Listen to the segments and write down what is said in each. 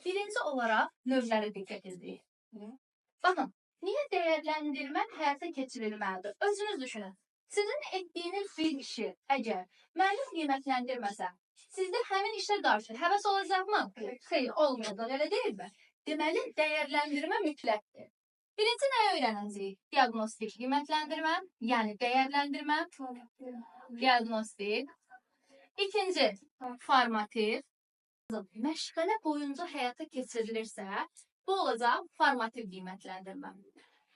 Birinci olarak növlərə diqqət edin. Bakın, niye değerlendirme hayata keçirilməlidir? Özünüz düşünün. Sizin ettiğiniz bir işi eğer müəllim qiymətləndirməsə, sizdə həmin işə qarşı həvəs olacaqmı? Xeyr, olmayacaq, elə deyilmi? Deməli, dəyərləndirmə mütləqdir. Birinci nəyi öyrənəcəyik? Diagnostik qiymətləndirmə, yəni dəyərləndirmə, diagnostik. İkinci, formativ. Məşğələ boyunca həyata keçirilirsə, bu olacaq formativ qiymətləndirmə.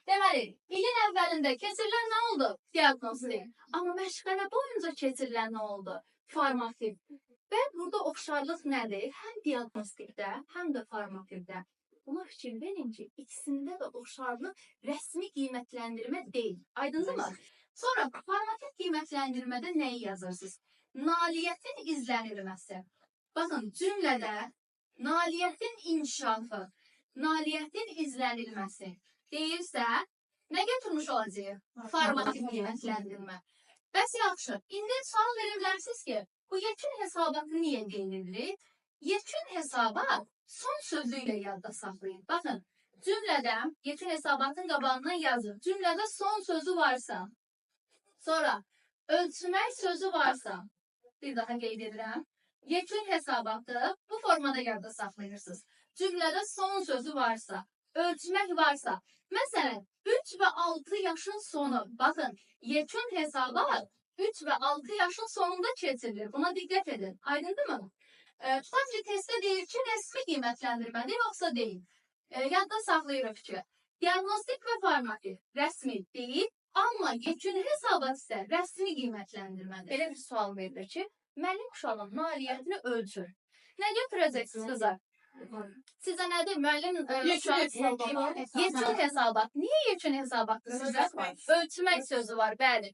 Deməli, ilin əvvəlində keçirilən nə oldu? Diagnostik. Amma məşğələ boyunca keçirilən nə oldu? Formativ. Və burada oxşarlıq nədir? Həm diagnostikdə, həm də formativdə. Buna fikir verin ki, ikisində də oxşarlıq rəsmi qiymətləndirmə deyil. Aydındır mı? Sonra formativ qiymətləndirmədə nəyi yazırsınız? Nailiyyətin izlənilməsi. Bakın cümlədə nailiyyətin inkişafı, nailiyyətin izlənilməsi deyirsə, nə götürmüş olacaq? Formativ qiymətləndirmə. Bəs yaxşı, indi sual verir bilərsiniz ki, bu yekun hesabatı niyə deyilir? Yekun hesabat son sözüyle yadda saxlayın. Bakın, cümlədə yekun hesabatın qabağından yazın. Cümlədə son sözü varsa, sonra ölçmək sözü varsa, bir daha qeyd edirəm. Yekun hesabatı bu formada yadda saxlayırsınız. Cümlədə son sözü varsa, ölçmək varsa, məsələn, 3 və 6 yaşın sonu, bakın, yekun hesabat 3 və 6 yaşın sonunda keçirilir. Buna diqqət edin. Aydındır mı? Tutaq ki, testdə deyir ki, rəsmi qiymətləndirmədir, yoxsa deyil. Yadda saxlayırıq ki, diagnostik və formativ rəsmi deyil, amma yekun hesabat isə rəsmi qiymətləndirmədir. Belə bir sual verilir ki, müəllim uşağın nailiyyətini ölçür. Nə götürəcəksiniz qızlar? Sizə nədir? Müəllim yekun hesabat. Niyə yekun hesabatdır sizə? Ölçmək sözü var, bəli.